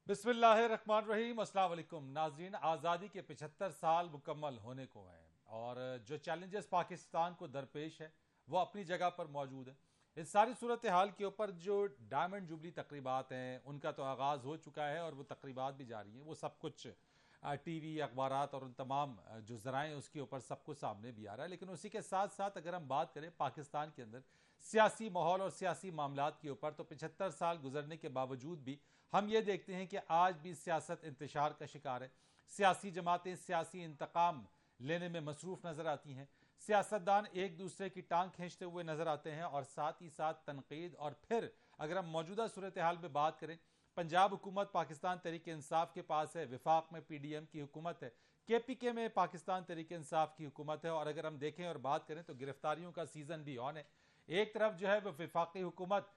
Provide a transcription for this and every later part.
बिस्मिल्लाहिर्रहमानिर्रहीम, अस्सलाम वालेकुम नाजरीन। आज़ादी के 75 साल मुकम्मल होने को हैं और जो चैलेंजेस पाकिस्तान को दरपेश है वो अपनी जगह पर मौजूद है। इस सारी सूरत हाल के ऊपर जो डायमंड जुबली तकरीबात हैं उनका तो आगाज़ हो चुका है और वो तकरीबात भी जारी हैं। वो सब कुछ टीवी, अखबारात और उन तमाम जो ज़राए उसके ऊपर सब कुछ सामने भी आ रहा है। लेकिन उसी के साथ साथ अगर हम बात करें पाकिस्तान के अंदर सियासी माहौल और सियासी मामलात के ऊपर, तो 75 साल गुजरने के बावजूद भी हम ये देखते हैं कि आज भी सियासत इंतशार का शिकार है। सियासी जमातें सियासी इंतकाम लेने में मसरूफ नजर आती हैं। सियासतदान एक दूसरे की टांग खींचते हुए नजर आते हैं और साथ ही साथ तनकीद। और फिर अगर हम मौजूदा सूरत हाल में बात करें, पंजाब हुकूमत पाकिस्तान तहरीक इंसाफ के पास है, विफाक में PDM की हुकूमत है, KPK में पाकिस्तान तहरीक इंसाफ की हुकूमत है। और अगर हम देखें और बात करें तो गिरफ्तारियों का सीजन भी ऑन है। एक तरफ जो है वो विफाकी हुकूमत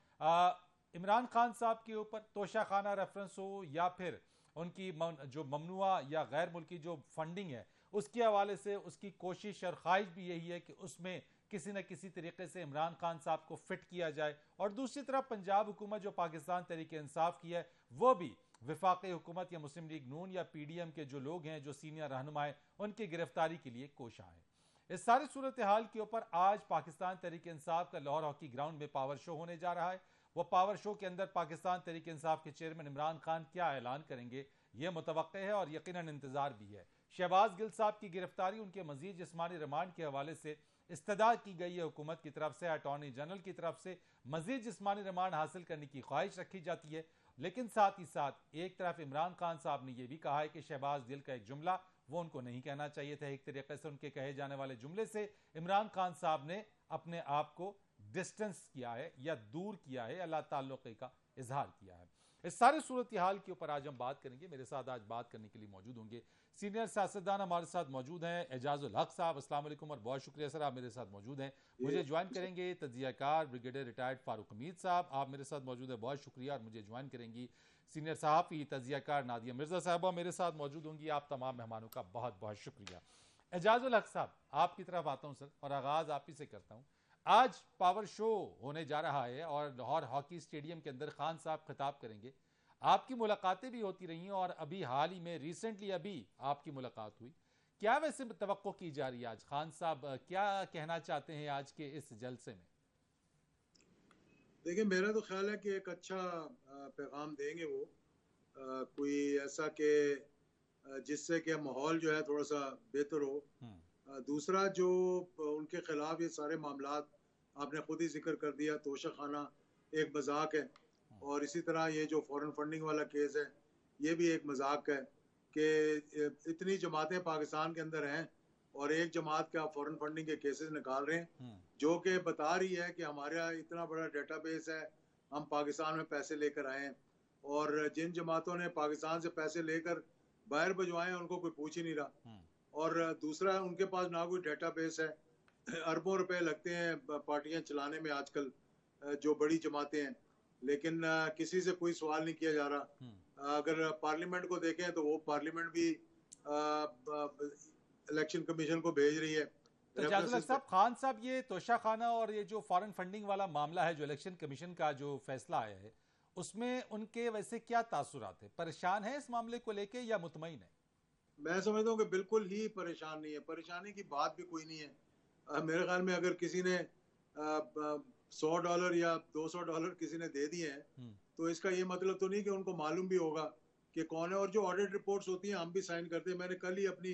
इमरान खान साहब के ऊपर तोशा खाना रेफरेंस हो या फिर उनकी जो ममनुआ या गैर मुल्की जो फंडिंग है उसके हवाले से उसकी कोशिश और ख्वाहिश भी यही है कि उसमें किसी न किसी तरीके से इमरान खान साहब को फिट किया जाए। और दूसरी तरफ पंजाब हुकूमत जो पाकिस्तान तहरीक इंसाफ की है वो भी विफाकी हुकूमत या मुस्लिम लीग नून या PDM के जो लोग हैं, जो सीनियर रहनुमा हैं, उनकी गिरफ्तारी के लिए कोशा है। इस सारी सूरत हाल के ऊपर आज पाकिस्तान तहरीक इंसाफ का लाहौर हॉकी ग्राउंड में पावर शो होने जा रहा है। वो पावर शो के अंदर पाकिस्तान तहरीक इंसाफ के चेयरमैन इमरान खान क्या ऐलान करेंगे यह मुतवक्के है और यकीनन इंतजार भी है। शहबाज गिल साहब की गिरफ्तारी उनके मजीद जिस्मानी रिमांड के हवाले से इस्तदा की गई है हुकूमत की तरफ से, अटॉर्नी जनरल की तरफ से मजीद जिस्मानी रिमांड हासिल करने की ख्वाहिश रखी जाती है। लेकिन साथ ही साथ एक तरफ इमरान खान साहब ने यह भी कहा है कि शहबाज गिल का एक जुमला वो उनको नहीं कहना चाहिए था। एक तरीके से उनके कहे जाने वाले जुमले से इमरान खान साहब ने अपने आप को डिस्टेंस किया है या दूर किया है, अल्लाह ताल्लुक़ का इजहार किया है। इस सारे सूरत हाल के ऊपर आज हम बात करेंगे। मेरे साथ आज बात करने के लिए मौजूद होंगे सीनियर सियासतदान हमारे साथ मौजूद हैं एजाजुल हक साहब। अस्सलाम वालेकुम और बहुत शुक्रिया सर, आप मेरे साथ मौजूद हैं। मुझे ज्वाइन करेंगे तजियाकार ब्रिगेडियर रिटायर्ड फारूक हमीद साहब, आप मेरे साथ मौजूद है, बहुत शुक्रिया। और मुझे ज्वाइन करेंगी सीनियर सहाफ़ी तजियाकार नादिया मिर्जा साहबा मेरे साथ मौजूद होंगी। आप तमाम मेहमानों का बहुत बहुत शुक्रिया। एजाजुल हक साहब, आपकी तरफ आता हूं सर और आगाज आप ही से करता हूं। आज पावर शो होने जा रहा है और लाहौर हॉकी स्टेडियम के अंदर खान साहब खिताब करेंगे। आपकी मुलाकातें भी होती रही और अभी हाल ही में रिसेंटली अभी आपकी मुलाकात हुई। क्या वैसे तवक्को की जा रही है आज खान साहब क्या कहना चाहते हैं आज के इस जलसे में? देखिए, मेरा तो ख्याल है कि एक अच्छा पैगाम देंगे वो, कोई ऐसा कि जिससे कि माहौल जो है थोड़ा सा बेहतर हो। हम्म। दूसरा जो उनके खिलाफ ये सारे मामलात आपने खुद ही जिक्र कर दिया, तोशा खाना एक मजाक है। और इसी तरह ये जो फॉरेन फंडिंग वाला केस है ये भी एक मजाक है कि इतनी जमातें पाकिस्तान के अंदर हैं और एक जमात के आप फॉरेन फंडिंग के केसेस निकाल रहे हैं, हम्म। जो कि बता रही है कि हमारे यहाँ इतना बड़ा डेटाबेस है, हम पाकिस्तान में पैसे लेकर आए हैं। और जिन जमातों ने पाकिस्तान से पैसे लेकर बाहर भिजवाए हैं उनको कोई पूछ ही नहीं रहा। हम्म। और दूसरा, उनके पास ना कोई डेटाबेस है। अरबों रुपए लगते हैं पार्टियां चलाने में आजकल, जो बड़ी जमातें हैं, लेकिन किसी से कोई सवाल नहीं किया जा रहा। हम्म। अगर पार्लियामेंट को देखें तो वो पार्लियामेंट भी इलेक्शन कमीशन को भेज रही है तो जाजुल हक रेफरेंसेस। साहब, खान साहब ये तोशा खाना और ये जो फॉरेन फंडिंग वाला मामला है, जो इलेक्शन कमीशन का जो फैसला आया है, उसमें उनके वैसे क्या तासुरात है? परेशान है इस मामले को लेके या मुतमईन है? मैं समझता हूँ कि बिल्कुल ही परेशान नहीं है, परेशानी की बात भी कोई नहीं है। मेरे ख्याल में अगर किसी ने $100 या $200 किसी ने दे दिए हैं हम्म। तो इसका ये मतलब तो नहीं कि उनको मालूम भी होगा कि कौन है। और जो ऑडिट रिपोर्ट्स होती हैं हम भी साइन करते हैं, मैंने कल ही अपनी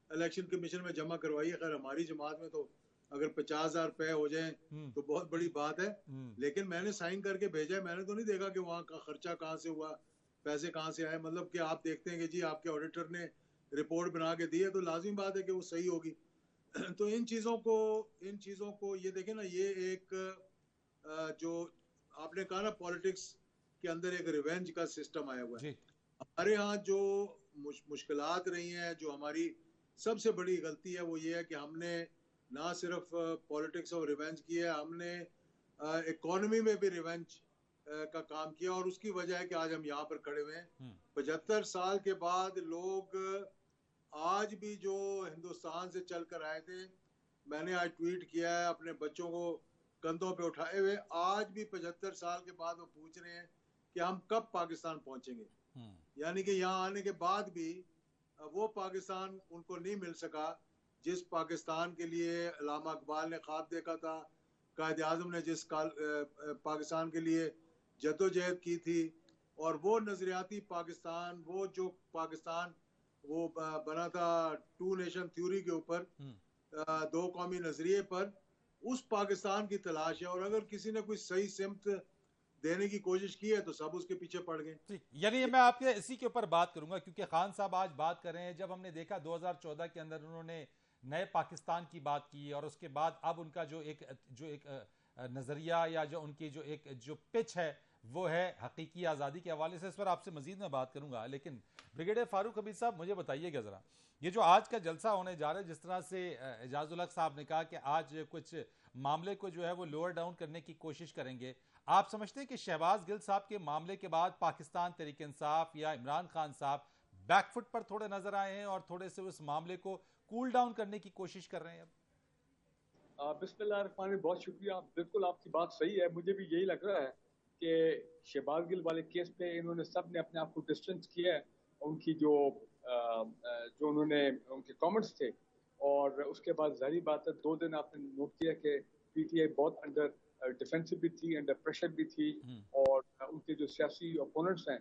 इलेक्शन कमीशन में जमा करवाई है। खैर हमारी जमात में तो अगर 50,000 रुपए हो जाए हम्म। तो बहुत बड़ी बात है, हम्म। लेकिन मैंने साइन करके भेजा है। मैंने तो नहीं देखा कि वहाँ का खर्चा कहाँ से हुआ, पैसे कहाँ से आए। मतलब कि आप देखते हैं कि जी आपके ऑडिटर ने रिपोर्ट बना के दी है तो लाजिमी बात है कि वो सही होगी। तो इन चीजों को ये देखें ना, ये एक जो आपने कहा ना, पॉलिटिक्स के अंदर एक रिवेंज का सिस्टम आया हुआ है। जी। हमारे यहाँ जो मुश्किलात रही हैं, जो हमारी सबसे बड़ी गलती है वो ये है कि हमने ना सिर्फ पॉलिटिक्स और रिवेंज किया है, हमने इकोनॉमी में भी रिवेंज का काम किया। और उसकी वजह है कि आज हम यहाँ पर खड़े हुए हैं। हम्म। 75 साल के बाद लोग आज भी जो हिंदुस्तान से चल कर आए थे, मैंने आज ट्वीट किया है अपने बच्चों को कंधों पे उठाए हुए, आज भी 75 साल के बाद वो पूछ रहे हैं कि हम कब पाकिस्तान पहुंचेंगे। यानी कि यहाँ आने के बाद भी वो पाकिस्तान उनको नहीं मिल सका जिस पाकिस्तान के लिए अल्लामा इकबाल ने ख्वाब देखा था, कायद आज़म ने जिस पाकिस्तान के लिए जद्दोजहद की थी, और वो नजरियाती पाकिस्तान, वो जो पाकिस्तान वो बना था टू नेशन थ्योरी के ऊपर, दो कौमी नजरिए पर, उस पाकिस्तान की तलाश है। और अगर किसी ने कोई सही सिमत देने की कोशिश की है तो सब उसके पीछे पड़ गए। यानी मैं आपके इसी के ऊपर बात करूंगा, क्योंकि खान साहब आज बात कर रहे हैं, जब हमने देखा 2014 के अंदर उन्होंने नए पाकिस्तान की बात की, और उसके बाद अब उनका जो एक नजरिया या जो उनकी जो पिच है वो है हकीकी आज़ादी के हवाले से। इस पर आपसे मजीद मैं बात करूंगा, लेकिन ब्रिगेडियर फारूक हमीद साहब मुझे बताइएगा ज़रा, ये जो आज का जलसा होने जा रहा है, जिस तरह से एजाजुल हक साहब ने कहा कि आज कुछ मामले को जो है वो लोअर डाउन करने की कोशिश करेंगे, आप समझते हैं कि शहबाज गिल साहब के मामले के बाद पाकिस्तान तहरीक इंसाफ या इमरान खान साहब बैकफुट पर थोड़े नजर आए हैं और थोड़े से उस मामले को कूल डाउन करने की कोशिश कर रहे हैं? अब बिस्मिल्लाहिर्रहमानिर्रहीम, बहुत शुक्रिया। बिल्कुल आपकी बात सही है, मुझे भी यही लग रहा है कि शहबाज गिल वाले केस पे इन्होंने सब ने अपने आप को डिस्टेंस किया है, उनकी जो उन्होंने उनके कमेंट्स थे, और उसके बाद जाहिर बात है 2 दिन आपने नोट किया कि पीटीआई बहुत अंडर डिफेंसिव भी थी, अंडर प्रेशर भी थी, और उनके जो सियासी ओपोनेंट्स हैं,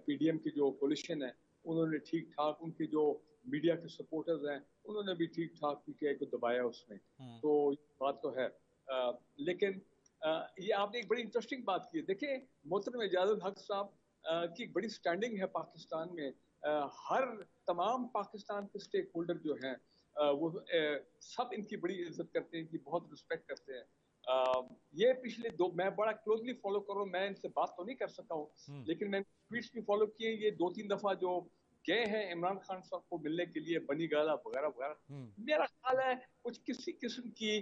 पीडीएम की जो कोलिशन है, उन्होंने ठीक ठाक, उनके जो मीडिया के सपोर्टर्स हैं उन्होंने भी ठीक ठाक पीटीआई को दबाया उसमें। तो बात तो है, लेकिन ये आपने एक बड़ी इंटरेस्टिंग बात की है। देखिए, मोहतरम एजाजुल हक साहब की एक बड़ी स्टैंडिंग है पाकिस्तान में। हर तमाम पाकिस्तान के स्टेक होल्डर जो हैं वो सब इनकी बड़ी इज्जत करते हैं, इनकी बहुत रिस्पेक्ट करते हैं। ये पिछले मैं बड़ा क्लोजली फॉलो कर रहा हूँ, मैं इनसे बात तो नहीं कर सकता हूँ, लेकिन मैंने ट्वीट्स भी फॉलो किए। ये 2-3 दफा जो गए हैं इमरान खान साहब को मिलने के लिए, बनी गाला वगैरह वगैरह, मेरा ख्याल है कुछ किसी किस्म की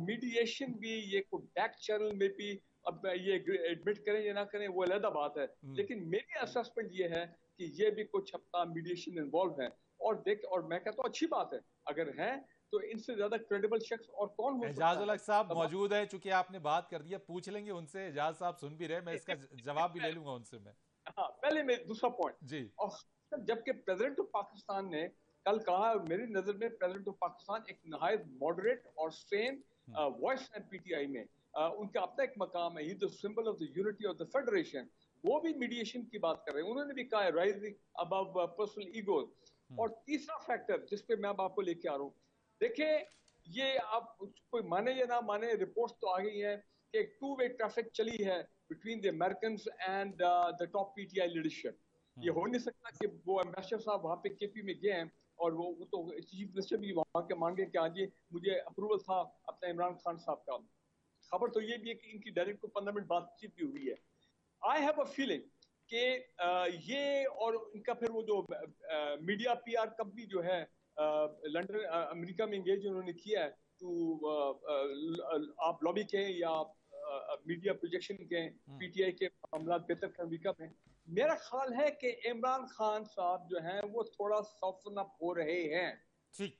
मीडिएशन भी, ये कोई बैक चैनल में भी, अब ये एडमिट करें या ना करें वो अलग बात है, लेकिन मेरी असेसमेंट ये है कि ये भी कुछ हफ्ता मीडिएशन इन्वॉल्व है। और मैं कहता हूँ अच्छी बात है, अगर है तो इनसे ज्यादा क्रेडिबल शख्स और कौन हो सकता है। एजाजुल हक साहब मौजूद है, चूंकि आपने बात कर दिया, पूछ लेंगे उनसे। एजाज साहब सुन भी रहे, मैं इसका जवाब भी ले लूंगा उनसे मैं। हाँ, पहले मैं दूसरा पॉइंट जी, और जबकि प्रेसिडेंट ऑफ पाकिस्तान ने कल कहा, मेरी नजर में प्रेसिडेंट ऑफ पाकिस्तान एक नहायत मॉडरेट और सेन वॉइस है पीटीआई में, उनका अपना एक मकाम है, ही the symbol of the unity of the federation. वो भी मीडिएशन की बात कर रहे हैं, उन्होंने भी कहा है राइजिंग अबव पर्सनल ईगो। और तीसरा फैक्टर जिस पे मैं अब आपको लेके आ रहा हूँ, देखिए ये आप कोई माने या ना माने, रिपोर्ट्स तो आ गई है कि एक 2-वे ट्रैफिक चली है between the Americans and the top PTI leadership. ये हो नहीं सकता कि वो एम्बेसडर साहब वहाँ पे केपी में गए हैं और वो तो चीफ मिनिस्टर भी वहाँ के मांगे कि आज ये मुझे अप्रूवल था अपना इमरान खान साहब का। खबर तो ये भी है कि इनकी डायरेक्ट को 15 मिनट बातचीत भी हुई है। आई हैव अ फीलिंग कि ये और इनका फिर वो जो मीडिया पीआर कंपनी जो है लंदन अमेरिका में एंगेज उन्होंने किया है, तो आप लॉबी के या मीडिया प्रोजेक्शन के पीटीआई के मामला बेहतर कर अमेरिका में, मेरा ख्याल है कि इमरान खान साहब जो हैं वो थोड़ा सॉफ्टन अप हो रहे हैं,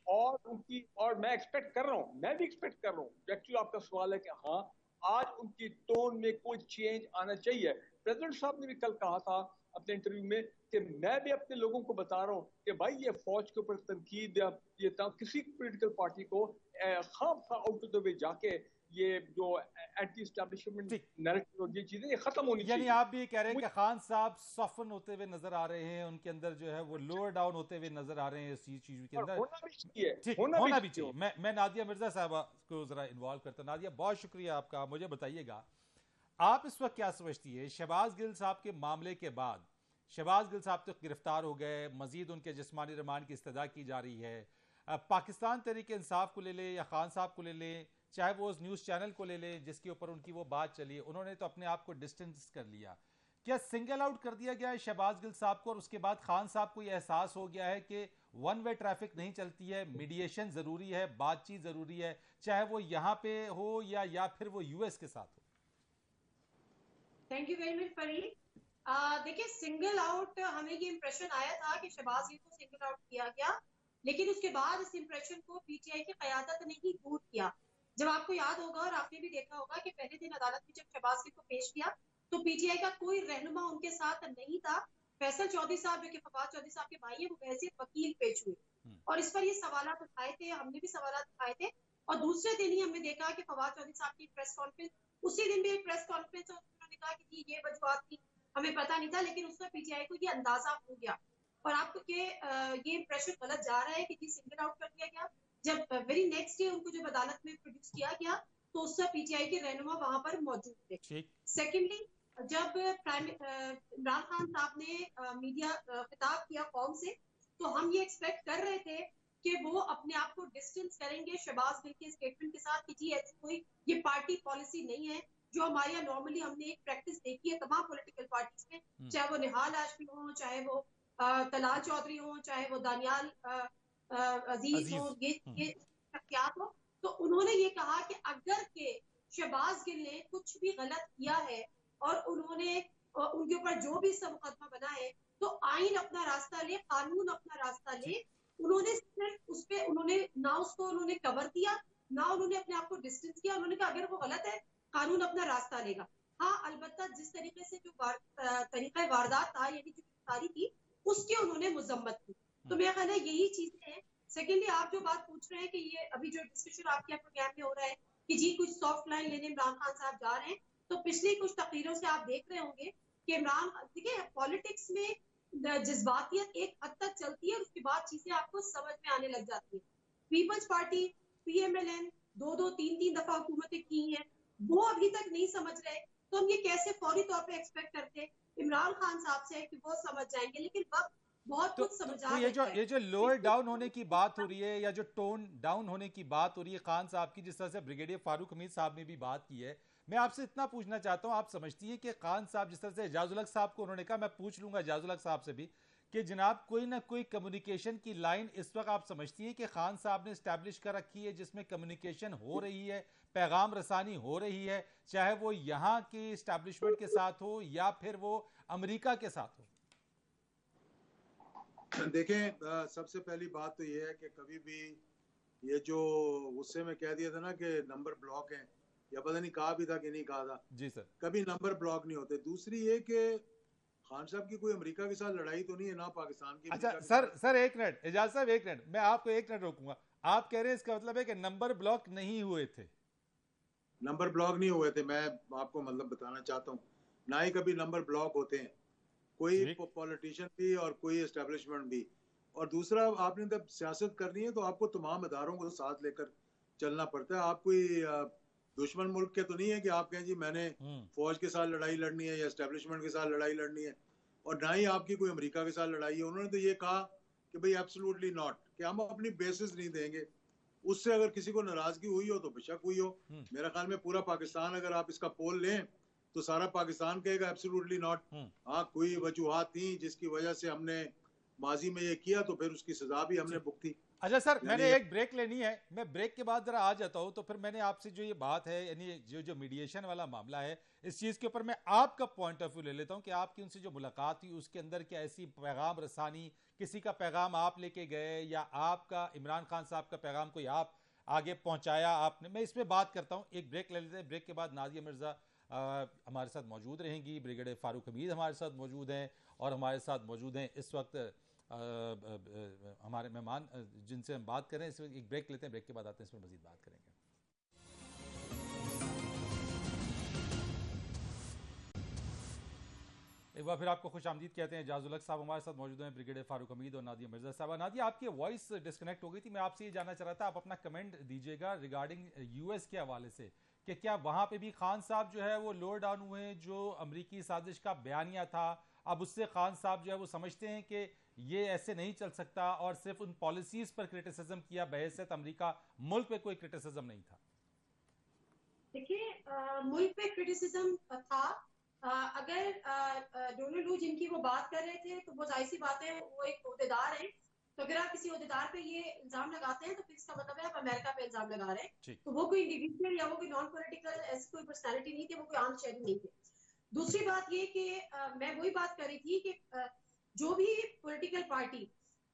और मैं एक्सपेक्ट कर रहा हूँ, मैं भी एक्सपेक्ट कर रहा हूँ। एक्चुअली आपका सवाल है कि हाँ, आज उनकी टोन में कोई चेंज आना चाहिए। प्रेसिडेंट साहब ने भी कल कहा था अपने इंटरव्यू में कि मैं भी अपने लोगों को बता रहा हूँ कि भाई ये फौज के ऊपर तनकीद या ये किसी पॉलिटिकल पार्टी को खाम खा आउट ऑफ द वे जाके ये जो एंटी एस्टैब्लिशमेंट नैरेटिव और ये चीजें ये खत्म होनी चाहिए। यानी आप भी कह रहे हैं कि खान साहब सॉफ्टन होते हुए नजर आ रहे हैं, उनके अंदर जो है वो लोअर डाउन होते हुए नजर आ रहे हैं इस चीज के अंदर। होना भी चाहिए। मैं नादिया मिर्जा साहब को जरा इन्वॉल्व करता हूं। नादिया, बहुत शुक्रिया आपका। मुझे बताइएगा, आप इस वक्त क्या समझती है, शहबाज गिल साहब के मामले के बाद, शहबाज गिल साहब तो गिरफ्तार हो गए, मजीद उनके जिस्मानी रिमांड की इस्तदा की जा रही है, पाकिस्तान तहरीक इंसाफ को ले ले या खान साहब को ले ले, चाहे वो उस न्यूज़ चैनल को ले ले जिसके ऊपर उनकी वो बात चली, उन्होंने तो अपने आप को डिस्टेंस कर लिया। क्या सिंगल आउट कर दिया गया है शहबाज गिल साहब को, और उसके बाद खान साहब को यह एहसास हो गया है कि वन वे ट्रैफिक नहीं चलती है, मीडिएशन ज़रूरी है, बातचीत ज़रूरी है, चाहे वो यहाँ पे हो या फिर वो यूएस के साथ हो? Thank you very much Farid. देखिए, सिंगल आउट हमें ये इंप्रेशन आया था कि शहबाज गिल को सिंगल आउट किया गया, लेकिन उसके बाद इस इंप्रेशन को पीटीआई की क़यादत ने ही दूर किया। जब आपको याद होगा और आपने भी देखा होगा कि पहले दिन अदालत में जब शहबाज गिल को पेश किया तो पीटीआई का कोई रहनुमा उनके साथ नहीं था। फैसल चौधरी साहब जो कि फवाद चौधरी साहब के भाई हैं, वो वैसे वकील पेश हुए और इस पर ये सवालात उठाए थे, हमने भी सवालात उठाए थे। और दूसरे दिन ही हमने देखा कि फवाद चौधरी साहब की प्रेस कॉन्फ्रेंस, उसी दिन भी एक प्रेस कॉन्फ्रेंस उन्होंने कहा कि जी ये वजूहत थी, हमें पता नहीं था, लेकिन उसका पीटीआई को ये अंदाजा हो गया और आपको ये इंप्रेशन गलत जा रहा है कि जी सिंगल आउट कर दिया गया। जब वेरी नेक्स्ट डे उनको जब अदालत में प्रोड्यूस किया गया तो उससे पीटीआई के रहनुमा वहां पर मौजूद थे। सेकेंडली, जब इमरान खान साहब ने मीडिया खिताब किया कौम से, तो हम ये एक्सपेक्ट कर रहे थे कि वो अपने आप को डिस्टेंस करेंगे शहबाज गिल के स्टेटमेंट के साथ कि जी ऐसी कोई ये पार्टी पॉलिसी नहीं है जो हमारे यहाँ नॉर्मली हमने एक प्रैक्टिस देखी है तमाम पॉलिटिकल पार्टीज में, चाहे वो निहाल आशमी हो, चाहे वो तलाल चौधरी हो, चाहे वो दानियाल अजीज हो, ये शख्सियात हो। तो उन्होंने ये कहा कि अगर के शहबाज गिल ने कुछ भी गलत किया है और उन्होंने उनके ऊपर जो भी इसका मुकदमा बना है, तो आइन अपना रास्ता ले, कानून अपना रास्ता ले। उन्होंने सिर्फ उस पे उन्होंने ना उसको उन्होंने कवर दिया, ना उन्होंने अपने आप को डिस्टेंस किया। उन्होंने कहा अगर वो गलत है, कानून अपना रास्ता लेगा। हाँ, अलबत्ता जिस तरीके से जो तरीका वारदात था, यानी जो गिरफ्तारी थी, उसकी उन्होंने मुजम्मत की। तो मेरा ख्याल है यही चीजें हैं। सेकेंडली, आप जो बात पूछ रहे हैं कि ये अभी जो डिस्कशन आपके प्रोग्राम में हो रहा है कि जी कुछ सॉफ्ट लाइन लेने इमरान खान साहब जा रहे हैं, तो पिछली कुछ तकरीरों से आप देख रहे होंगे कि इमरान, देखिए पॉलिटिक्स में जज्बातियत एक हद तक चलती है और उसके बाद चीजें आपको समझ में आने लग जाती है। पीपल्स पार्टी, पीएमएलएन 2-3 दफा हुकूमतें की हैं, वो अभी तक नहीं समझ रहे, तो हम ये कैसे फौरी तौर पे एक्सपेक्ट करते इमरान खान साहब से कि वो समझ जाएंगे, लेकिन वक्त बहुत कुछ समझा ये जो लोअर डाउन होने की बात हो रही है या जो टोन डाउन होने की बात हो रही है खान साहब की, जिस तरह से ब्रिगेडियर फारूक हमीद साहब ने भी बात की है, मैं आपसे इतना पूछना चाहता हूं, आप समझती हैं कि खान साहब जिस तरह से एजाजुल हक साहब को उन्होंने कहा, मैं पूछ लूंगा एजाजुल हक साहब से भी कि जनाब कोई ना कोई कम्युनिकेशन की लाइन इस वक्त आप समझती हैं कि खान साहब ने स्टैब्लिश कर रखी है जिसमें कम्युनिकेशन हो रही है, पैगाम रसानी हो रही है, चाहे वो यहाँ की स्टैब्लिशमेंट के साथ हो या फिर वो अमेरिका के साथ हो? देखें, सबसे पहली बात तो ये है कि कभी भी ये जो गुस्से में कह दिया था ना कि नंबर ब्लॉक हैं, या पता नहीं कहा भी था कि नहीं कहा था, जी सर, कभी नंबर ब्लॉक नहीं होते। दूसरी ये कि खान साहब की कोई अमेरिका के साथ लड़ाई तो नहीं है, ना पाकिस्तान की। अच्छा सर एक मिनट, एजाज साहब एक मिनट, मैं आपको एक मिनट रोकूंगा। आप कह रहे हैं इसका मतलब है कि नंबर ब्लॉक नहीं हुए थे? नंबर ब्लॉक नहीं हुए थे, मैं आपको मतलब बताना चाहता हूँ, ना ही कभी नंबर ब्लॉक होते हैं, कोई पॉलिटिशियन भी और कोई एस्टेब्लिशमेंट भी। और दूसरा, आपने जब सियासत करनी है तो आपको तमाम अदारों को साथ लेकर चलना पड़ता है। आप कोई दुश्मन मुल्क के तो नहीं है कि आप कहें जी मैंने फौज के साथ लड़ाई लड़नी है या एस्टेब्लिशमेंट के साथ लड़ाई लड़नी है, और ना ही आपकी कोई अमेरिका के साथ लड़ाई है। उन्होंने तो ये कहा कि भाई एब्सोल्युटली नॉट, कि हम अपनी बेसिस नहीं देंगे। उससे अगर किसी को नाराजगी हुई हो तो बेशक हुई हो। मेरा ख्याल में पूरा पाकिस्तान, अगर आप इसका पोल लें तो सारा पाकिस्तान कहेगा एब्सोल्युटली नॉट। हाँ, कोई वजूहात थी जिसकी वजह से हमने माजी में ये किया, तो फिर उसकी सजा भी हमने भुगती। अच्छा सर, मैंने एक ब्रेक लेनी है, मैं ब्रेक के बाद जरा आ जाता हूं। तो फिर मैंने आपसे जो ये बात है, यानी जो मीडिएशन वाला मामला है, इस चीज के ऊपर मैं आपका पॉइंट ऑफ व्यू ले लेता हूं कि आपकी उनसे जो मुलाकात हुई उसके अंदर क्या ऐसी पैगाम रसानी, किसी का पैगाम आप लेके गए या आपका इमरान खान साहब का पैगाम कोई आप आगे पहुंचाया आपने? मैं इसमें बात करता हूं, एक ब्रेक ले लेते हैं। ब्रेक के बाद नादिया मिर्जा हमारे साथ मौजूद रहेंगी, ब्रिगेडियर फारूक हमीद हमारे साथ मौजूद हैं, और हमारे साथ मौजूद हैं इस वक्त हमारे मेहमान जिनसे हम बात करें। इस वक्त एक ब्रेक लेते हैं, ब्रेक के बाद आते हैं, इसमें मजीद बात करेंगे। एक बार फिर आपको खुश आमदीद कहते हैं। एजाजुल हक साहब हमारे साथ मौजूद हैं, ब्रिगेडियर फारूक हमीद और नादिया मिर्जा साहब। नादिया, आपकी वॉइस डिस्कनेक्ट हो गई थी, मैं आपसे ये जानना चाह रहा था, आप अपना कमेंट दीजिएगा रिगार्डिंग यूएस के हवाले से कि क्या वहां पे भी खान साहब जो है वो लोअर डाउन हुए, जो अमरीकी साजिश का बयानिया था, अब उससे खान साहब जो है वो समझते हैं कि ये ऐसे नहीं चल सकता, और सिर्फ उन पॉलिसीज पर क्रिटिसिज्म किया बहैसियत अमेरिका, मुल्क पे कोई क्रिटिसिज्म नहीं था? देखिए, मुल्क पे क्रिटिसिज्म था। अगर डोनाल्ड लू जिनकी वो बात कर रहे थे, तो वो जाहिर सी बात है वो एक ओहदेदार है, तो अगर आप किसी ओहदेदार पे ये इल्जाम लगाते हैं तो फिर इसका मतलब है आप अमेरिका पे इल्जाम लगा रहे हैं। तो वो कोई इंडिविजुअल या वो कोई नॉन पॉलिटिकल ऐसी कोई पर्सनैलिटी नहीं थी, वो कोई आम शहरी नहीं थे। दूसरी बात ये कि मैं वही बात कर रही थी कि जो भी पॉलिटिकल पार्टी,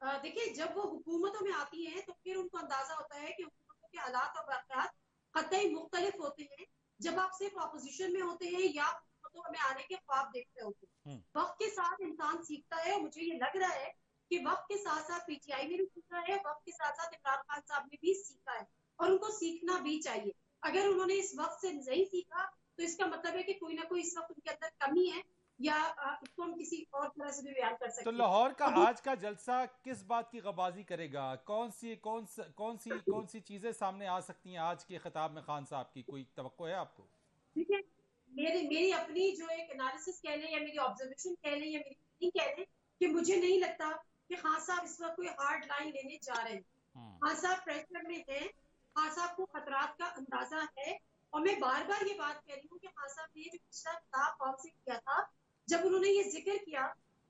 देखिए जब वो हुकूमतों में आती है तो फिर उनको अंदाजा होता है कि हुकूमतों के हालात और वाक़यात कतई मुख्तलिफ होते हैं। जब आप सिर्फ अपोजिशन में होते हैं या तो हमें आने के ख्वाब देख रहे होते हैं। वक्त के साथ इंसान सीखता है और मुझे ये लग रहा है कि वक्त के साथ साथ पीटीआई में भी सीखा है, वक्त के साथ साथ इमरान खान साहब ने भी सीखा है और उनको सीखना भी चाहिए। अगर उन्होंने इस वक्त से नहीं सीखा तो इसका मतलब है कि कोई ना कोई इस वक्त उनके अंदर कमी है या इसको हम किसी और तरह से भी बयान कर सकते हैं। तो लाहौर का आज का जलसा किस बात की गबाजी करेगा? कौन सी चीजें सामने आ सकती हैं आज के खिताब में खान साहब की? कोई तवक्को है आपको? देखिए, मेरी अपनी जो एक एनालिसिस कह लें या मेरी ऑब्जर्वेशन कह लें या मेरी फीलिंग कह लें कि मुझे नहीं लगता कि खान साहब इस वक्त कोई हार्ड लाइन लेने जा रहे हैं। खान साहब प्रेशर में हैं, खान साहब को खतरात का अंदाजा है और मैं बार बार ये बात कह रही हूँ कि खान साहब ने जो पिछला खिताब कौन से किया था, जब उन्होंने ये जिक्र किया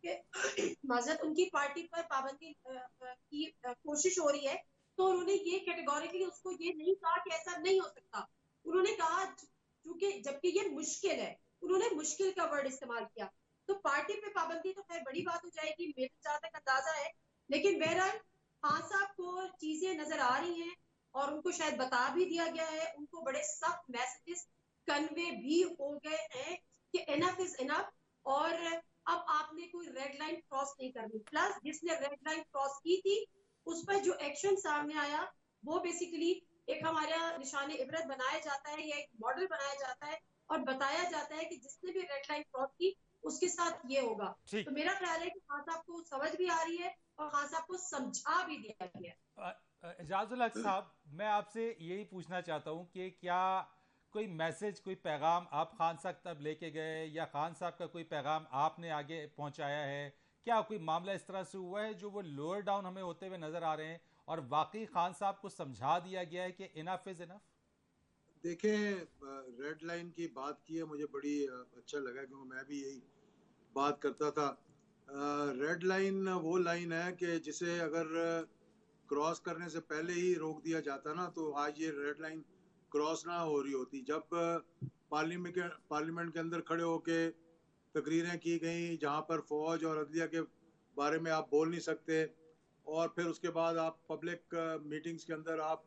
कि माजरत उनकी पार्टी पर पाबंदी की कोशिश हो रही है, तो उन्होंने ये कैटेगोरिकली उसको ये नहीं कहा कि ऐसा नहीं हो सकता। उन्होंने कहा क्योंकि जबकि ये मुश्किल है, उन्होंने मुश्किल का वर्ड इस्तेमाल किया। तो पार्टी पे पाबंदी तो खैर बड़ी बात हो जाएगी, मेरे जहाँ तक अंदाजा है, लेकिन बहरहाल खान साहब को चीजें नजर आ रही हैं और उनको शायद बता भी दिया गया है, उनको बड़े सख्त मैसेजेस कन्वे भी हो गए हैं कि इनफ इज इनफ और अब आपने कोई रेड लाइन क्रॉस नहीं करनी। प्लस जिसने रेड लाइन क्रॉस की थी उस पर जो एक्शन सामने आया वो बेसिकली एक हमारा निशान इबरत बनाया जाता है या एक मॉडल बनाया जाता है और बताया जाता है कि जिसने भी रेड लाइन क्रॉस की उसके साथ ये होगा। तो मेरा ख्याल है कि खान साहब को समझ भी आ रही है और खान साहब को समझा भी दिया गया। एजाजुल हक साहब, मैं आपसे यही पूछना चाहता हूँ कि क्या कोई मैसेज, कोई पैगाम आप खान साहब तक लेके गए या खान साहब का कोई पैगाम आपने आगे पहुंचाया है? क्या कोई मामला इस तरह से हुआ है जो वो लोअर डाउन हमें होते हुए नजर आ रहे हैं और वाकई खान साहब को समझा दिया गया है कि इनफ इज इनफ? देखें, रेड लाइन की बात की है, मुझे बड़ी अच्छा लगा क्योंकि मैं भी यही बात करता था। रेड लाइन वो लाइन है कि जिसे अगर क्रॉस करने से पहले ही रोक दिया जाता ना तो आज ये रेड लाइन क्रॉस ना हो रही होती। जब पार्लियामेंट के अंदर खड़े होके तकरीरें की गई जहाँ पर फौज और अदलिया के बारे में आप बोल नहीं सकते और फिर उसके बाद आप पब्लिक मीटिंग्स के अंदर आप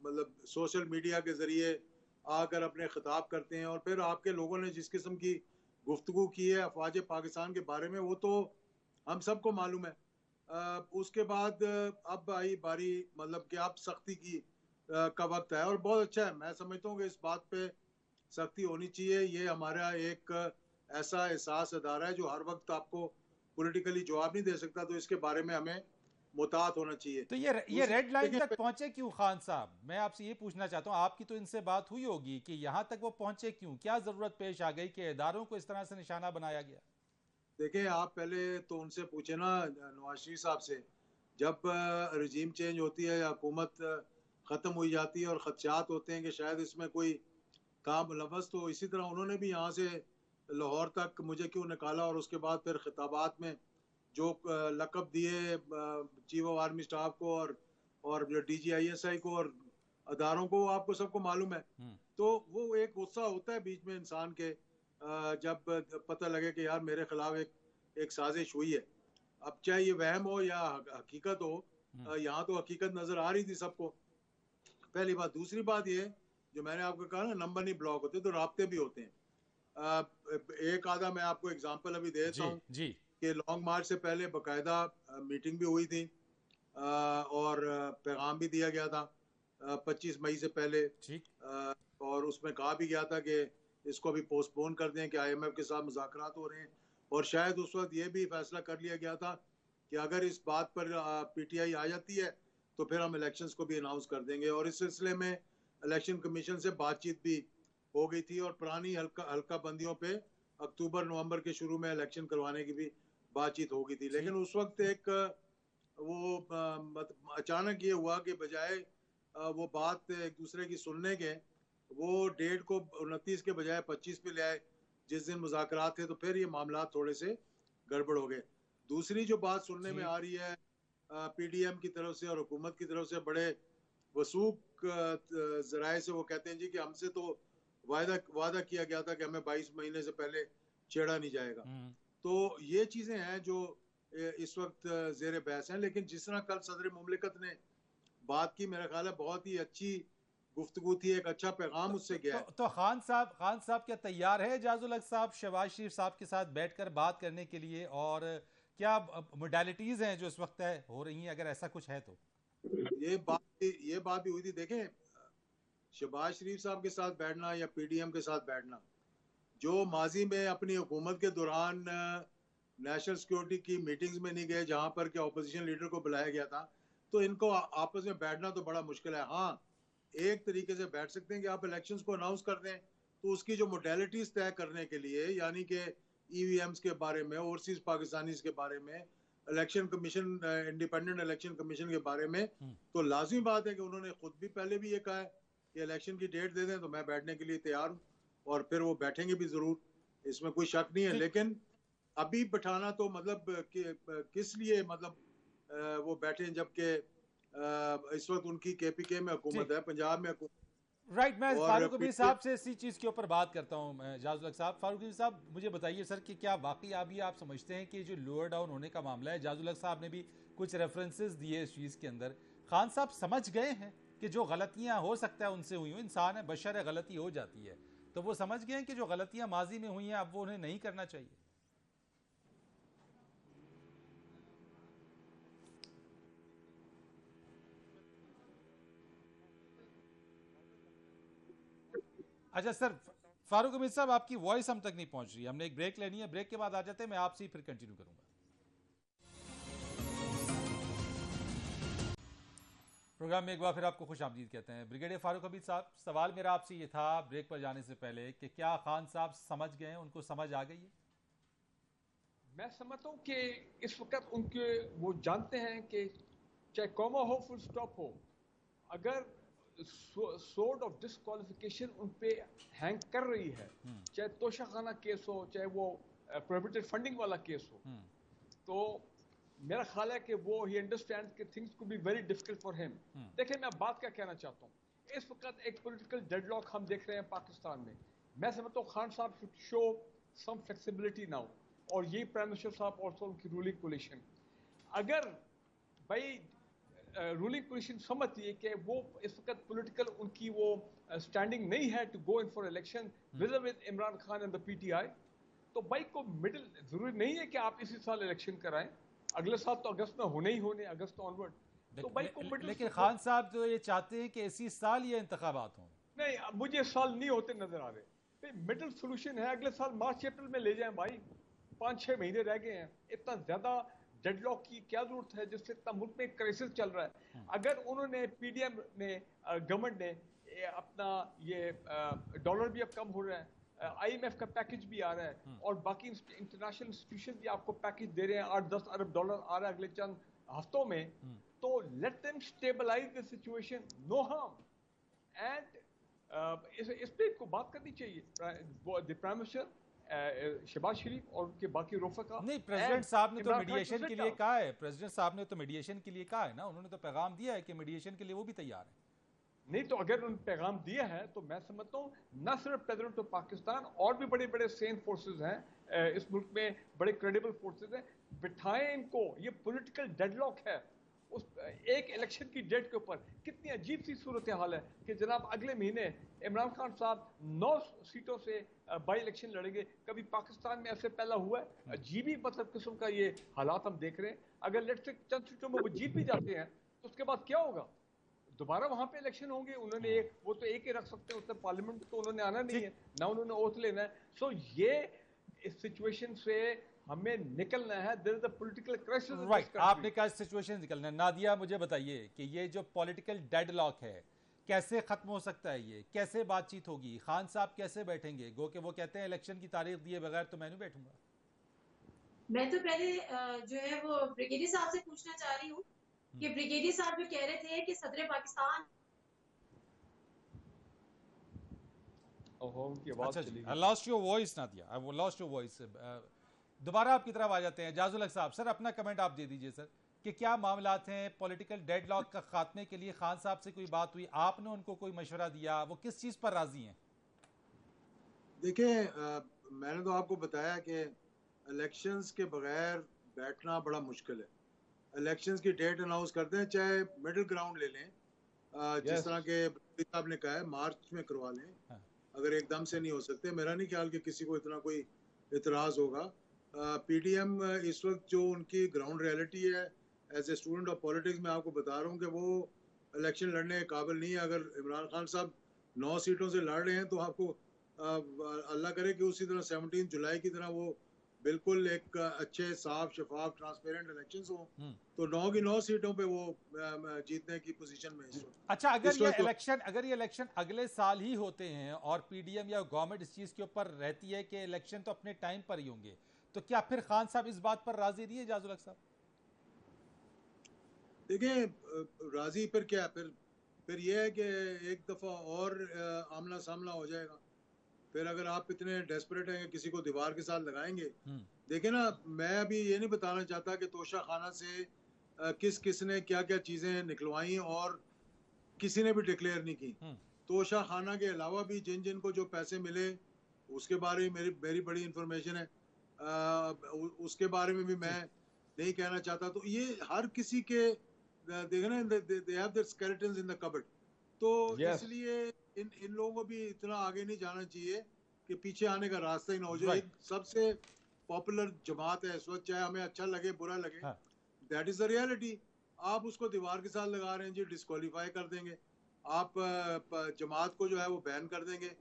मतलब सोशल मीडिया के ज़रिए आकर अपने खिताब करते हैं और फिर आपके लोगों ने जिस किस्म की गुफ्तगू की है अफवाज पाकिस्तान के बारे में वो तो हम सबको मालूम है। उसके बाद अब आई बारी मतलब कि अब सख्ती की का वक्त है और बहुत अच्छा है। मैं समझता हूँ कि इस बात पे सख्ती होनी चाहिए। ये हमारा एक ऐसा एहसास अदारा है जो हर वक्त आपको पॉलिटिकली जवाब नहीं दे सकता, तो इसके बारे में हमें मुतात होना चाहिए। तो ये रेड लाइन तक पहुंचे क्यों खान साहब? मैं आपसे ये पूछना चाहता हूँ, आपकी तो इनसे बात हुई होगी कि यहाँ तक वो पहुंचे क्यों? क्या जरूरत पेश आ गई कि इदारों को इस तरह से निशाना बनाया गया? देखिए, आप पहले तो उनसे पूछे ना नवाज शरीफ साहब से, जब रजीम चेंज होती है या हुकूमत ख़त्म हुई जाती है और ख़दशात होते हैं कि शायद इसमें कोई काम मुलव्वस, तो इसी तरह उन्होंने भी यहाँ से लाहौर तक मुझे क्यों निकाला और उसके बाद फिर खिताबात में जो लक़ब दिए चीफ ऑफ आर्मी स्टाफ को और DGISI को और अदारों को, आपको सबको मालूम है। तो वो एक गुस्सा होता है बीच में इंसान के जब पता लगे कि यार मेरे खिलाफ एक साजिश हुई है। अब चाहे ये वहम हो या हकीकत हो, यहाँ तो हकीकत नजर आ रही थी सबको, पहली बात। दूसरी बात ये जो मैंने आपको कहा ना, नंबर नहीं ब्लॉक होते तो राब्ते भी होते हैं। एक आधा मैं आपको एग्जांपल अभी दे देता हूँ कि लॉन्ग मार्च से पहले बाकायदा मीटिंग भी हुई थी और पैगाम भी दिया गया था 25 मई से पहले, और उसमें कहा भी गया था कि इसको अभी पोस्टपोन कर दें कि IMF के साथ मुज़ाकरात हो रहे हैं। और शायद उस वक्त ये भी फैसला कर लिया गया था कि अगर इस बात पर PTI आ जाती है तो फिर हम इलेक्शंस को भी अनाउंस कर देंगे। और इस सिलसिले में इलेक्शन कमीशन से बातचीत भी हो गई थी और पुरानी हल्का बंदियों पे अक्टूबर नवंबर के शुरू में इलेक्शन करवाने की भी बातचीत हो गई थी। लेकिन उस वक्त एक वो अचानक ये हुआ कि बजाय वो बात एक दूसरे की सुनने के, वो डेट को 29 के बजाय 25 पे ले आए जिस दिन मुज़ाकरात थे, तो फिर ये मामला थोड़े से गड़बड़ हो गए। दूसरी जो बात सुनने में आ रही है PDM की तरफ से और हुकूमत की तरफ से, बड़े वसूख ज़राए से वो कहते हैं जी कि हमसे तो वादा किया गया था कि हमें 22 महीने से पहले छेड़ा नहीं जाएगा। तो ये चीज़ें हैं जो इस वक्त ज़ेर बहस हैं। लेकिन जिस तरह कल सदर मुमलिकत ने बात की, मेरा ख्याल है बहुत ही अच्छी गुफ्तगू थी, एक अच्छा पैगाम उससे गया है। तो खान साहब क्या तैयार है एजाजुल हक साहब शहबाज शरीफ साहब के साथ बैठकर बात करने के लिए, और क्या मोडालिटीज हैं जो इस वक्त हो रही हैं, अगर ऐसा कुछ है तो? ये बात भी हुई थी। देखें, शहबाज शरीफ साहब के साथ बैठना या पीडीएम के साथ बैठना, जो माजी में अपनी हुकूमत के दौरान नेशनल सिक्योरिटी की मीटिंग्स में नहीं गए जहां पर के अपोजिशन लीडर को बुलाया गया था, तो इनको आपस में बैठना तो बड़ा मुश्किल है। हाँ, एक तरीके से बैठ सकते हैं कि आप इलेक्शंस को अनाउंस कर दें, तो उसकी जो मोडेलिटीज तय करने के लिए, यानी कि ईवीएम्स के बारे में, ओवरसीज पाकिस्तानीज के बारे में, election commission, independent election commission के बारे में, तो लाजमी बात है कि उन्होंने खुद भी पहले भी ये कहा है कि इलेक्शन की डेट दे दें तो मैं बैठने के लिए तैयार हूँ, और फिर वो बैठेंगे भी जरूर, इसमें कोई शक नहीं है। लेकिन अभी बैठाना तो मतलब किस लिए, मतलब वो बैठे जबकि इस वक्त उनकी केपीके में हुकूमत है, पंजाब में हुकूमत। राइट, मैं फारूक अमीर साहब से इसी चीज़ के ऊपर बात करता हूँ। एजाजुल हक साहब, फारूक अमीर साहब मुझे बताइए सर कि क्या वाकई अभी आप समझते हैं कि जो लोअर डाउन होने का मामला है, एजाजुल हक साहब ने भी कुछ रेफरेंसेस दिए इस चीज़ के अंदर, खान साहब समझ गए हैं कि जो गलतियाँ हो सकता है उनसे हुई, इंसान है, बशर है, गलती हो जाती है, तो वो समझ गए हैं कि जो गलतियाँ माजी में हुई हैं अब वो उन्हें नहीं करना चाहिए? अच्छा सर, फारूक अमीर साहब आपकी वॉइस हम तक नहीं पहुंच रही है, हमने एक ब्रेक लेनी है, ब्रेक के बाद आ जाते हैं, मैं आपसे ही फिर कंटिन्यू करूंगा। प्रोग्राम में एक बार फिर आपको खुश आमदीद कहते हैं। ब्रिगेडियर फारूक अमीर साहब, सवाल मेरा आपसे ये था ब्रेक पर जाने से पहले कि क्या खान साहब समझ गए हैं, उनको समझ आ गई है? मैं समझता हूँ कि इस वक्त उनके वो जानते हैं कि चाहे कॉमा हो, फुल स्टॉप हो, अगर सोर्ड ऑफ डिस्क्वालिफिकेशन उन पे हैंग कर रही है, चाहे तोशाखाना केस हो, चाहे वो प्रोहिबिटेड फंडिंग वाला केस हो, तो मेरा ख्याल है कि वो ही अंडरस्टैंड कि things could be very difficult for him. देखिए, मैं बात क्या कहना चाहता हूँ, इस वक्त एक पॉलिटिकल डेडलॉक हम देख रहे हैं पाकिस्तान में। मैं समझता हूँ खान साहब should show some flexibility now, और ये प्राइम मिनिस्टर साहब और उनकी रूलिंग कोलिशन, अगर भाई रूलिंग कोलिशन समझती है कि वो इस वक्त पॉलिटिकल उनकी वो स्टैंडिंग नहीं है to go in for election with Imran Khan and the PTI, तो भाई को मिडिल जरूरी नहीं है कि आप इसी साल इलेक्शन कराएं, अगले साल तो अगस्त में होने ही होने, अगस्त ऑनवर्ड, तो भाई को मिडिल। लेकिन खान साहब तो ये चाहते हैं कि इसी साल ये इंतखाबात हों। नहीं, मुझे इस साल नहीं होते नजर आ रहे। मिडिल सोल्यूशन है अगले साल मार्च अप्रैल में ले जाएं भाई, 5-6 महीने रह गए हैं, इतना ज्यादा डेडलॉक की क्या जरूरत है जिससे इतना मुल्क में क्राइसिस चल रहा है। अगर उन्होंने पीडीएम ने, गवर्नमेंट ने अपना ये डॉलर भी अब कम हो रहा है, आईएमएफ का पैकेज भी आ रहा है, और बाकी इंटरनेशनल इंस्टीट्यूशन भी आपको पैकेज दे रहे हैं, 8-10 अरब डॉलर आ रहा है अगले चंद हफ्तों में, तो let them stabilize the situation, no harm. And इस पे को बात करनी चाहिए the prime minister Shahbaz Sharif और उनके बाकी रफका। नहीं, प्रेसिडेंट साहब ने तो मीडिएशन के लिए कहा है, प्रेसिडेंट साहब ने तो मीडिएशन के लिए कहा है ना, उन्होंने तो पैगाम दिया है कि मीडिएशन के लिए वो भी तैयार है। नहीं, तो अगर उन्होंने पैगाम दिया है तो मैं समझता हूँ न सिर्फ प्रेसिडेंट ऑफ पाकिस्तान, और भी बड़े बड़े सेन फोर्सेज हैं इस मुल्क में, बड़े क्रेडिबल फोर्सेज हैं, बिठाएं इनको। ये पॉलिटिकल डेडलॉक है उस एक इलेक्शन की डेट के ऊपर। कितनी अजीब सी सूरत हाल है कि जनाब अगले महीने इमरान खान साहब 9 सीटों से बाई इलेक्शन लड़ेंगे। कभी पाकिस्तान में ऐसे पहला हुआ है? अजीब ही मतलब किस्म का ये हालात हम देख रहे हैं। अगर लेट्स से चंद सीटों में वो जीत भी जाते हैं तो उसके बाद क्या होगा? दोबारा वहां पे इलेक्शन होंगे। उन्होंने वो तो एक ही रख सकते हैं, उसमें पार्लियामेंट तो उन्होंने आना नहीं है ना, उन्होंने ओथ लेना है। सो ये इस सिचुएशन से हमें निकलना है। There is a political crisis. Right, आपने कहा सिचुएशन निकलना है। नादिया, मुझे बताइए कि ये जो पॉलिटिकल डेडलॉक है कैसे खत्म हो सकता है, ये कैसे बातचीत होगी, खान साहब कैसे बैठेंगे? गो के वो कहते हैं इलेक्शन की तारीख दिए बगैर तो मैं नहीं बैठूंगा। मैं तो पहले जो है वो ब्रिगेडियर साहब से पूछना चाह रही हूँ कि ब्रिगेडियर साहब जो कह रहे थे कि सदर पाकिस्तान, अच्छा, lost your voice Nadia, I lost your voice. दोबारा आपकी तरफ आ जाते हैं। एजाजुल हक साहब, सर अपना कमेंट आप दे दीजिए सर कि क्या मामलात हैं पॉलिटिकल डेडलॉक का खात्मे के लिए? खान साहब से कोई बात हुई, आपने उनको कोई मशवरा दिया, वो किस चीज पर राजी हैं? देखिए, मैंने तो आपको बताया कि इलेक्शंस के बगैर बैठना बड़ा मुश्किल है। इलेक्शंस की डेट अनाउंस करते हैं, चाहे मिडिल ग्राउंड ले लें जिस तरह के साहब ने कहा है मार्च में करवा लें, अगर एकदम से नहीं हो सकते। मेरा नहीं ख्याल कि किसी को इतना कोई इतराज होगा। पीटीएम इस वक्त जो उनकी ग्राउंड रियलिटी है, as a student of politics मैं आपको बता रहा हूँ कि वो इलेक्शन लड़ने के काबिल नहीं है। अगर इमरान खान साहब 9 सीटों से लड़ रहे हैं तो आपको अल्लाह करे कि उसी तरह 17 जुलाई की तरह वो बिल्कुल एक अच्छे साफ शफाफ ट्रांसपेरेंट इलेक्शंस हो, तो 9 की 9 सीटों पे वो जीतने की पोजीशन में इस वक्त। अच्छा, अगर ये इलेक्शन अगले साल ही होते हैं और पीडीएम या गवर्नमेंट इस चीज के ऊपर रहती है कि इलेक्शन तो अपने टाइम पर ही होंगे, तो क्या फिर खान साहब इस बात पर राजी नहीं है एजाजुल हक साहब? देखिए राजी फिर क्या, फिर ये है कि एक दफा और आमना सामना हो जाएगा। फिर अगर आप इतने डेस्परेट हैं कि किसी को दीवार के साथ लगाएंगे, देखिए ना, मैं अभी ये नहीं बताना चाहता कि तोशा खाना से किस ने क्या क्या चीजें निकलवाई और किसी ने भी डिक्लेयर नहीं की। तोशा खाना के अलावा भी जिन जिन को जो पैसे मिले उसके बारे में मेरी बड़ी इंफॉर्मेशन है, उसके बारे में भी मैं नहीं कहना चाहता। तो ये हर किसी के देखे ना, they have their skeletons in the cupboard. तो इसलिए इन लोगों को भी इतना आगे नहीं जाना चाहिए कि पीछे आने का रास्ता ही ना हो जाए। एक सबसे पॉपुलर जमात है इस वक्त, चाहे हमें अच्छा लगे बुरा लगे, दैट इज द रियलिटी। आप उसको दीवार के साथ लगा रहे हैं जी, डिस्क्वालीफाई कर देंगे। आप जमात को जो है वो बैन कर देंगे।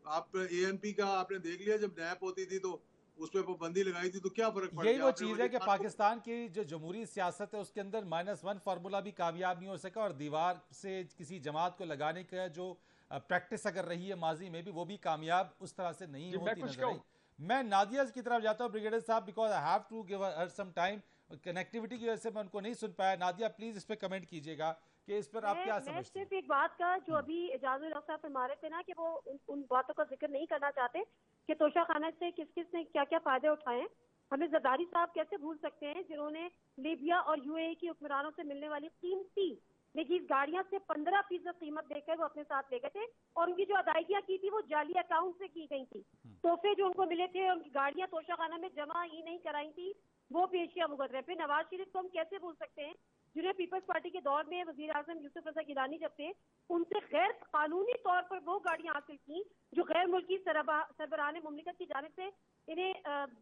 आप एएनपी का आपने देख लिया, जब नैप होती थी तो उस पर पाबंदी लगाई थी, तो क्या फर्क पड़ गया? यही वो चीज है कि पाकिस्तान की जो जमहूरी सियासत है उसके अंदर -1 फार्मूला भी कामयाब नहीं हो सका, और दीवार से किसी जमात को लगाने का जो प्रैक्टिस अगर रही है माजी में भी, वो भी कामयाब उस तरह से नहीं होती नजर आई। मैं नादिया की तरफ जाता हूँ ब्रिगेडियर साहब, because I have to give her some time. Connectivity की वजह से मैं उनको नहीं सुन पाया। नादिया प्लीज इस पे कमेंट कीजिएगा कि इस पर आप क्या समझते हैं? सिर्फ एक बात का, जो अभी एजाजुल हक साहब फरमा रहे थे ना कि वो उन बातों का जिक्र नहीं करना चाहते कि तोशा खाना से किस किस ने क्या क्या फायदे उठाए हैं। हमें जरदारी साहब कैसे भूल सकते हैं, जिन्होंने लीबिया और यूएई की हुक्मरानों से मिलने वाली कीमती लेकिन गाड़ियां से 15% कीमत देकर वो अपने साथ ले गए थे, और उनकी जो अदायगियां की थी वो जाली अकाउंट से की गई थी। तोहफे जो उनको मिले थे, उनकी गाड़ियां तोशा खाना में जमा ही नहीं कराई थी, वो पेशिया भुगत रहे। फिर नवाज शरीफ को हम कैसे भूल सकते हैं, जिन्हें पीपल्स पार्टी के दौर में वजीर आजम यूसुफ रजा गिलानी जब थे, उनसे गैर कानूनी तौर पर वो गाड़ियां हासिल की जो गैर मुल्की सरबराह मुमलिकत की जानिब से इन्हें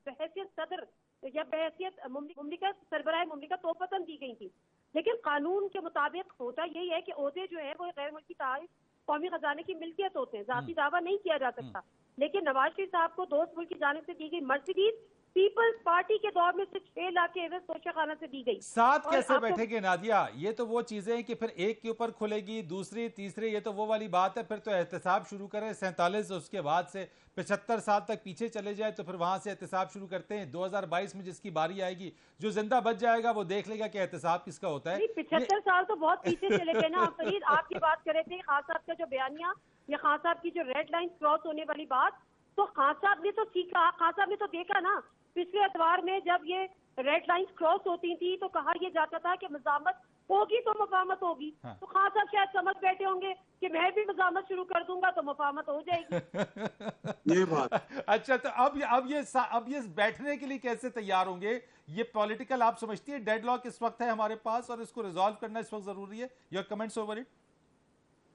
बहैसियत सदर या बहैसियत मुमलिकत सरबराह मुमलिकत तोहफतन दी गई थी। लेकिन कानून के मुताबिक होता यही है कि ओहदे जो है वो गैर मुल्की तारीफ कौमी खजाने की मिल्कियत होते हैं, जाती दावा नहीं किया जा सकता। लेकिन नवाज शरीफ साहब को दोस्त मुल्क की जानिब से दी गई मर्सिडीज पीपल्स पार्टी के दौर में से 6 लाख के एवज तोशा खाना से दी गई। साथ कैसे बैठेंगे नादिया? ये तो वो चीजें हैं कि फिर एक के ऊपर खुलेगी, दूसरी तीसरी, ये तो वो वाली बात है। फिर तो एहतसाब शुरू करें 47, उसके बाद से 75 साल तक पीछे चले जाए तो फिर वहां से एहतसाब शुरू करते हैं। 2022 में जिसकी बारी आएगी, जो जिंदा बच जाएगा वो देख लेगा कि एहतसाब किसका होता है। 75 साल तो बहुत पीछे चले गए ना फरीद। आप ये बात कर रहे थे खान साहब का जो बयानिया या खान साहब की जो रेड लाइन क्रॉस होने वाली बात, तो खान साहब ने तो सीखा, खान साहब ने तो देखा ना पिछले एतवार में जब ये रेड लाइंस क्रॉस होती थी तो कहा यह जाता था कि मज़ामत होगी तो मुफाहमत होगी। तो खान साहब शायद समझ बैठे होंगे कि मैं भी मज़ामत शुरू कर दूंगा तो मुफाहमत हो जाएगी। ये बात अच्छा, तो अब ये बैठने के लिए कैसे तैयार होंगे? ये पॉलिटिकल आप समझती है डेडलॉक इस वक्त है हमारे पास और इसको रिजॉल्व करना इस वक्त जरूरी है? Your comments over it?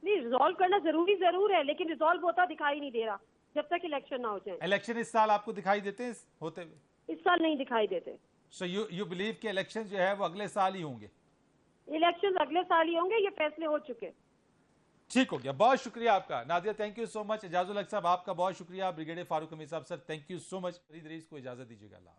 नहीं, रिजॉल्व करना जरूर है, लेकिन रिजॉल्व होता दिखाई नहीं दे रहा जब तक इलेक्शन ना हो जाए। इलेक्शन इस साल आपको दिखाई देते हैं होते हुए? इस साल नहीं दिखाई देते। सो यू बिलीव कि इलेक्शन जो है वो अगले साल ही होंगे? इलेक्शन अगले साल ही होंगे, ये फैसले हो चुके। ठीक हो गया, बहुत शुक्रिया आपका Nadia, thank you so much. Ejazul Haq साहब आपका बहुत शुक्रिया। ब्रिगेडियर फारूक हमीद साहब sir, thank you so much. Farid Rais को इजाजत दीजिएगा। अल्लाह।